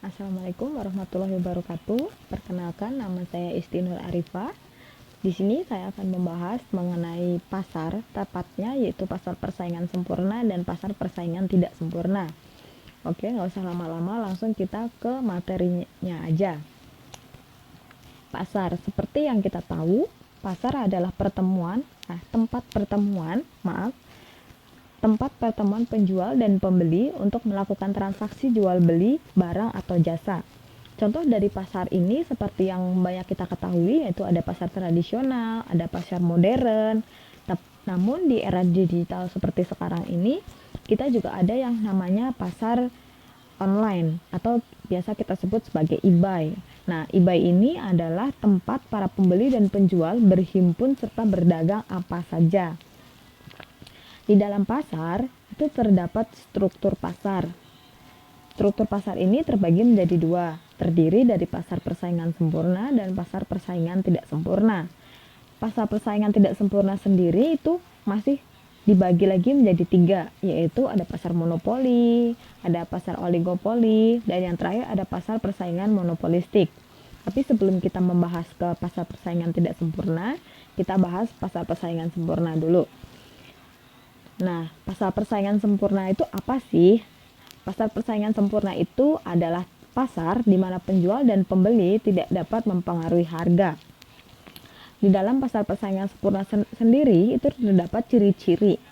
Assalamualaikum warahmatullahi wabarakatuh. Perkenalkan, nama saya Isti Nur Arifah. Di sini saya akan membahas mengenai pasar, tepatnya yaitu pasar persaingan sempurna dan pasar persaingan tidak sempurna. Oke, nggak usah lama-lama, langsung kita ke materinya aja. Pasar, seperti yang kita tahu, pasar adalah tempat pertemuan penjual dan pembeli untuk melakukan transaksi jual beli barang atau jasa. Contoh dari pasar ini seperti yang banyak kita ketahui, yaitu ada pasar tradisional, ada pasar modern. Namun di era digital seperti sekarang ini, kita juga ada yang namanya pasar online atau biasa kita sebut sebagai eBay. Nah, eBay ini adalah tempat para pembeli dan penjual berhimpun serta berdagang apa saja. Di dalam pasar itu terdapat struktur pasar. Struktur pasar ini terbagi menjadi dua, terdiri dari pasar persaingan sempurna dan pasar persaingan tidak sempurna. Pasar persaingan tidak sempurna sendiri itu masih dibagi lagi menjadi tiga, yaitu ada pasar monopoli, ada pasar oligopoli, dan yang terakhir ada pasar persaingan monopolistik. Tapi sebelum kita membahas ke pasar persaingan tidak sempurna, kita bahas pasar persaingan sempurna dulu. Nah, pasar persaingan sempurna itu apa sih? Pasar persaingan sempurna itu adalah pasar di mana penjual dan pembeli tidak dapat mempengaruhi harga. Di dalam pasar persaingan sempurna sendiri itu terdapat ciri-ciri.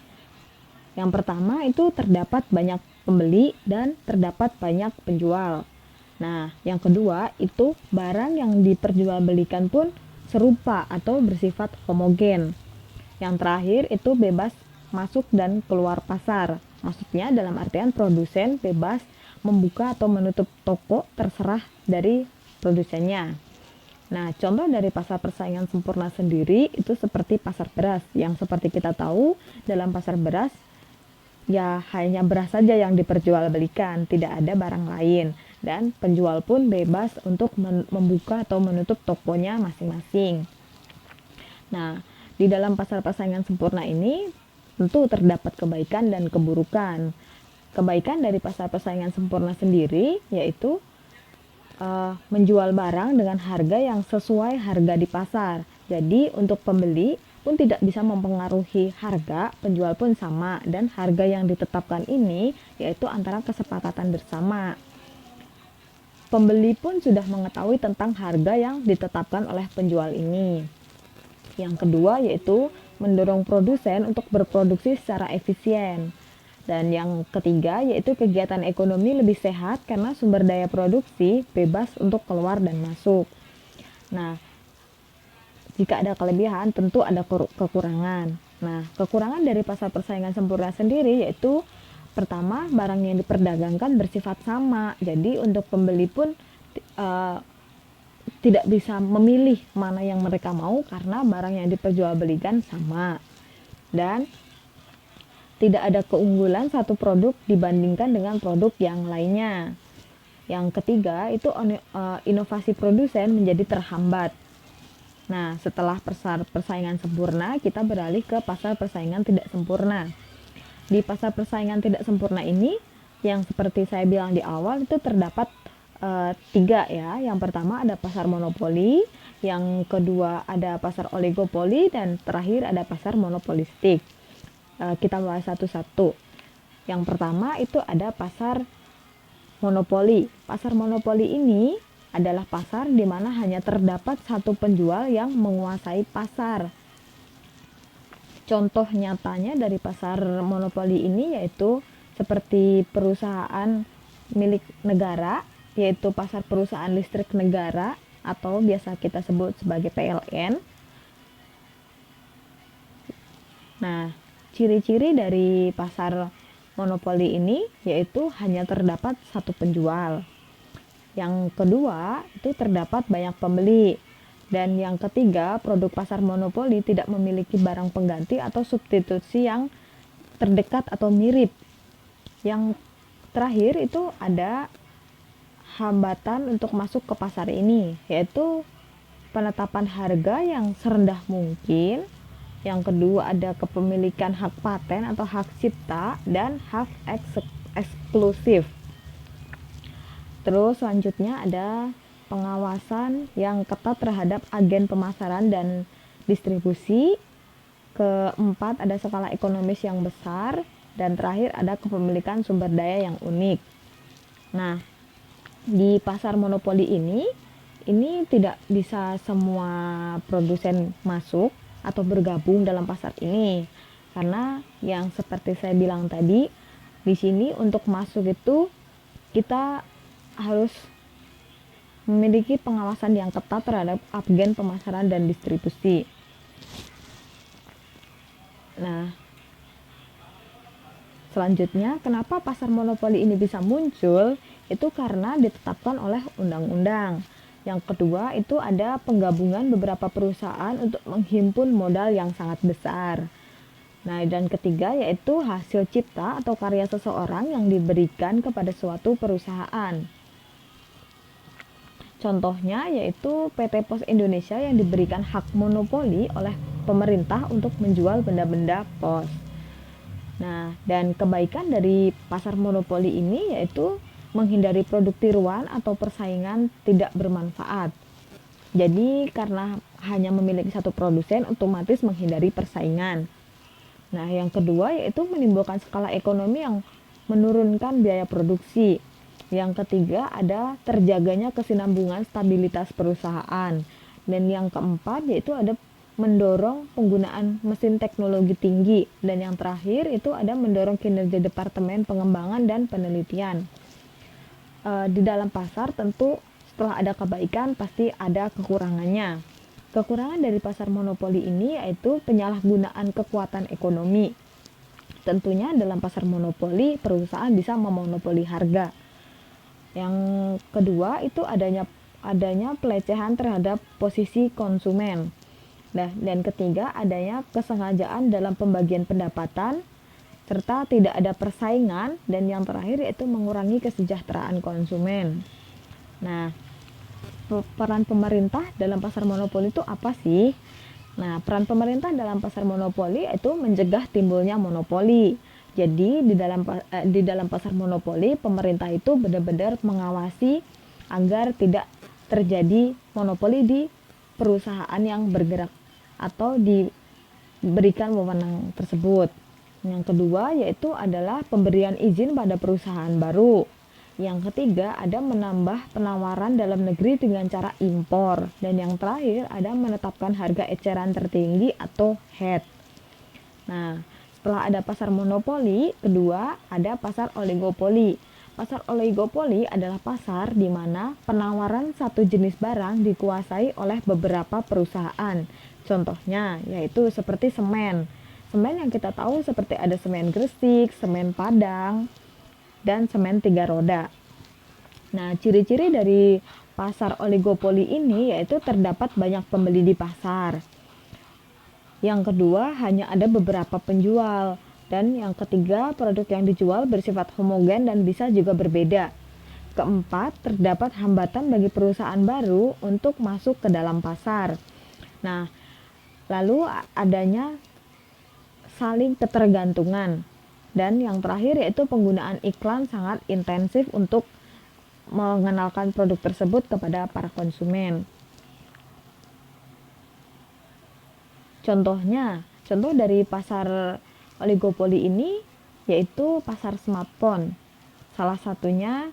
Yang pertama itu terdapat banyak pembeli dan terdapat banyak penjual. Nah, yang kedua itu barang yang diperjualbelikan pun serupa atau bersifat homogen. Yang terakhir itu bebas masuk dan keluar pasar. Maksudnya dalam artian produsen bebas membuka atau menutup toko terserah dari produsennya. Nah, contoh dari pasar persaingan sempurna sendiri itu seperti pasar beras, yang seperti kita tahu dalam pasar beras ya hanya beras saja yang diperjualbelikan, tidak ada barang lain, dan penjual pun bebas untuk membuka atau menutup tokonya masing-masing. Nah, di dalam pasar persaingan sempurna ini tentu terdapat kebaikan dan keburukan. Kebaikan dari pasar persaingan sempurna sendiri yaitu menjual barang dengan harga yang sesuai harga di pasar. Jadi untuk pembeli pun tidak bisa mempengaruhi harga, penjual pun sama, dan harga yang ditetapkan ini yaitu antara kesepakatan bersama. Pembeli pun sudah mengetahui tentang harga yang ditetapkan oleh penjual ini. Yang kedua yaitu mendorong produsen untuk berproduksi secara efisien. Dan yang ketiga yaitu kegiatan ekonomi lebih sehat karena sumber daya produksi bebas untuk keluar dan masuk. Nah, jika ada kelebihan tentu ada kekurangan. Nah, kekurangan dari pasar persaingan sempurna sendiri yaitu pertama, barang yang diperdagangkan bersifat sama. Jadi untuk pembeli pun tidak bisa memilih mana yang mereka mau karena barang yang diperjualbelikan sama. Dan tidak ada keunggulan satu produk dibandingkan dengan produk yang lainnya. Yang ketiga itu inovasi produsen menjadi terhambat. Nah, setelah pasar persaingan sempurna, kita beralih ke pasar persaingan tidak sempurna. Di pasar persaingan tidak sempurna ini, yang seperti saya bilang di awal itu terdapat tiga ya. Yang pertama ada pasar monopoli, yang kedua ada pasar oligopoli, dan terakhir ada pasar monopolistik. Kita bahas satu-satu. Yang pertama itu ada pasar monopoli. Pasar monopoli ini adalah pasar di mana hanya terdapat satu penjual yang menguasai pasar. Contoh nyatanya dari pasar monopoli ini yaitu seperti perusahaan milik negara, yaitu pasar perusahaan listrik negara atau biasa kita sebut sebagai PLN. Nah, ciri-ciri dari pasar monopoli ini yaitu hanya terdapat satu penjual. Yang kedua, itu terdapat banyak pembeli. Dan yang ketiga, produk pasar monopoli tidak memiliki barang pengganti atau substitusi yang terdekat atau mirip. Yang terakhir itu ada hambatan untuk masuk ke pasar ini, yaitu penetapan harga yang serendah mungkin. Yang kedua ada kepemilikan hak paten atau hak cipta dan hak eksklusif. Terus selanjutnya ada pengawasan yang ketat terhadap agen pemasaran dan distribusi. Keempat, ada skala ekonomis yang besar. Dan terakhir, ada kepemilikan sumber daya yang unik. Nah, di pasar monopoli ini tidak bisa semua produsen masuk atau bergabung dalam pasar ini. Karena yang seperti saya bilang tadi, di sini untuk masuk itu kita harus memiliki pengawasan yang ketat terhadap agen pemasaran dan distribusi. Nah, selanjutnya, kenapa pasar monopoli ini bisa muncul? Itu karena ditetapkan oleh undang-undang. Yang kedua, itu ada penggabungan beberapa perusahaan untuk menghimpun modal yang sangat besar. Nah, dan ketiga yaitu hasil cipta atau karya seseorang yang diberikan kepada suatu perusahaan. Contohnya yaitu PT Pos Indonesia yang diberikan hak monopoli oleh pemerintah untuk menjual benda-benda pos. Nah, dan kebaikan dari pasar monopoli ini yaitu menghindari produk tiruan atau persaingan tidak bermanfaat. Jadi karena hanya memiliki satu produsen otomatis menghindari persaingan. Nah, yang kedua yaitu menimbulkan skala ekonomi yang menurunkan biaya produksi. Yang ketiga ada terjaganya kesinambungan stabilitas perusahaan. Dan yang keempat yaitu ada mendorong penggunaan mesin teknologi tinggi. Dan yang terakhir itu ada mendorong kinerja Departemen Pengembangan dan Penelitian. Di dalam pasar tentu setelah ada kebaikan pasti ada kekurangannya. Kekurangan dari pasar monopoli ini yaitu penyalahgunaan kekuatan ekonomi. Tentunya dalam pasar monopoli perusahaan bisa memonopoli harga. Yang kedua itu adanya pelecehan terhadap posisi konsumen. Nah, dan ketiga adanya kesengajaan dalam pembagian pendapatan serta tidak ada persaingan, dan yang terakhir yaitu mengurangi kesejahteraan konsumen. Nah, peran pemerintah dalam pasar monopoli itu apa sih? Nah, peran pemerintah dalam pasar monopoli itu mencegah timbulnya monopoli. Jadi di dalam pasar monopoli pemerintah itu benar-benar mengawasi agar tidak terjadi monopoli di perusahaan yang bergerak atau diberikan wewenang tersebut. Yang kedua yaitu adalah pemberian izin pada perusahaan baru. Yang ketiga ada menambah penawaran dalam negeri dengan cara impor. Dan yang terakhir ada menetapkan harga eceran tertinggi atau HET. Nah, setelah ada pasar monopoli, kedua ada pasar oligopoli. Pasar oligopoli adalah pasar di mana penawaran satu jenis barang dikuasai oleh beberapa perusahaan. Contohnya yaitu seperti semen. Semen yang kita tahu seperti ada semen Gresik, semen Padang, dan semen 3 roda. Nah, ciri-ciri dari pasar oligopoli ini yaitu terdapat banyak pembeli di pasar. Yang kedua, hanya ada beberapa penjual. Dan yang ketiga, produk yang dijual bersifat homogen dan bisa juga berbeda. Keempat, terdapat hambatan bagi perusahaan baru untuk masuk ke dalam pasar. Nah, lalu adanya saling ketergantungan. Dan yang terakhir yaitu penggunaan iklan sangat intensif untuk mengenalkan produk tersebut kepada para konsumen. Contoh dari pasar oligopoli ini yaitu pasar smartphone. Salah satunya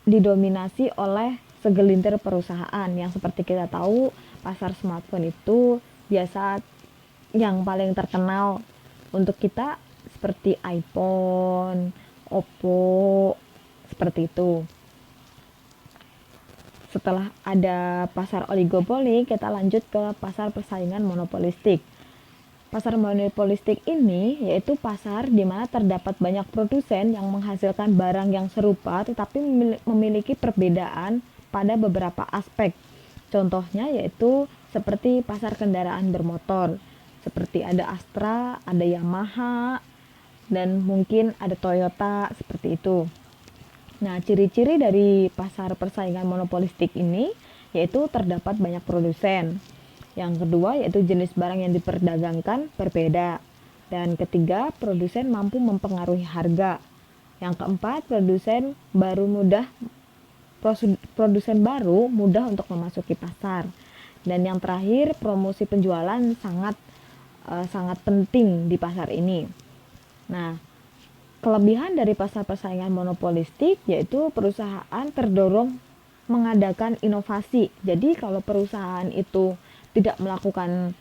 didominasi oleh segelintir perusahaan yang seperti kita tahu pasar smartphone itu biasa yang paling terkenal untuk kita seperti iPhone, Oppo, seperti itu. Setelah ada pasar oligopoli, kita lanjut ke pasar persaingan monopolistik. Pasar monopolistik ini yaitu pasar di mana terdapat banyak produsen yang menghasilkan barang yang serupa tetapi memiliki perbedaan pada beberapa aspek. Contohnya yaitu seperti pasar kendaraan bermotor. Seperti ada Astra, ada Yamaha, dan mungkin ada Toyota, seperti itu. Nah, ciri-ciri dari pasar persaingan monopolistik ini yaitu terdapat banyak produsen. Yang kedua yaitu jenis barang yang diperdagangkan berbeda. Dan ketiga, produsen mampu mempengaruhi harga. Yang keempat, produsen baru mudah untuk memasuki pasar. Dan yang terakhir, promosi penjualan sangat penting di pasar ini. Nah, kelebihan dari pasar persaingan monopolistik yaitu perusahaan terdorong mengadakan inovasi. Jadi kalau perusahaan itu tidak melakukan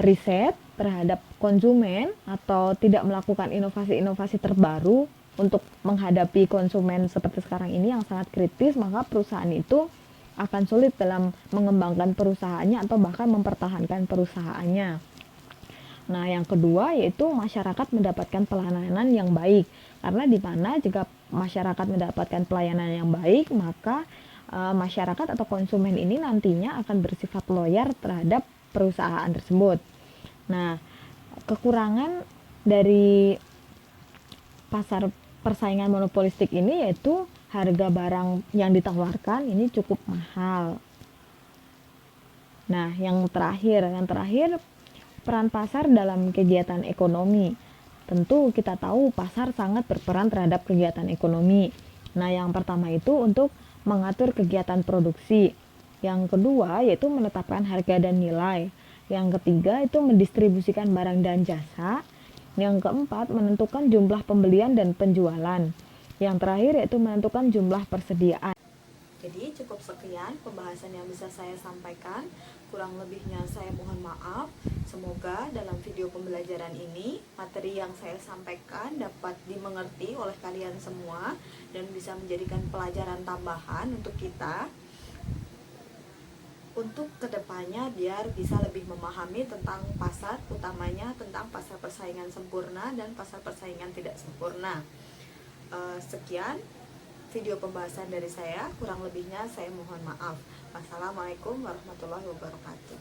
riset terhadap konsumen atau tidak melakukan inovasi-inovasi terbaru untuk menghadapi konsumen seperti sekarang ini yang sangat kritis, maka perusahaan itu akan sulit dalam mengembangkan perusahaannya atau bahkan mempertahankan perusahaannya. Nah, yang kedua yaitu masyarakat mendapatkan pelayanan yang baik. Karena di mana jika masyarakat mendapatkan pelayanan yang baik, maka masyarakat atau konsumen ini nantinya akan bersifat loyal terhadap perusahaan tersebut. Nah, kekurangan dari pasar persaingan monopolistik ini yaitu harga barang yang ditawarkan ini cukup mahal. Nah, yang terakhir peran pasar dalam kegiatan ekonomi. Tentu kita tahu pasar sangat berperan terhadap kegiatan ekonomi. Nah, yang pertama itu untuk mengatur kegiatan produksi. Yang kedua yaitu menetapkan harga dan nilai. Yang ketiga itu mendistribusikan barang dan jasa. Yang keempat menentukan jumlah pembelian dan penjualan. Yang terakhir yaitu menentukan jumlah persediaan. Jadi cukup sekian pembahasan yang bisa saya sampaikan. Kurang lebihnya saya mohon maaf. Semoga dalam video pembelajaran ini materi yang saya sampaikan dapat dimengerti oleh kalian semua dan bisa menjadikan pelajaran tambahan untuk kita untuk kedepannya biar bisa lebih memahami tentang pasar, utamanya tentang pasar persaingan sempurna dan pasar persaingan tidak sempurna. Sekian video pembahasan dari saya, kurang lebihnya saya mohon maaf. Wassalamualaikum warahmatullahi wabarakatuh.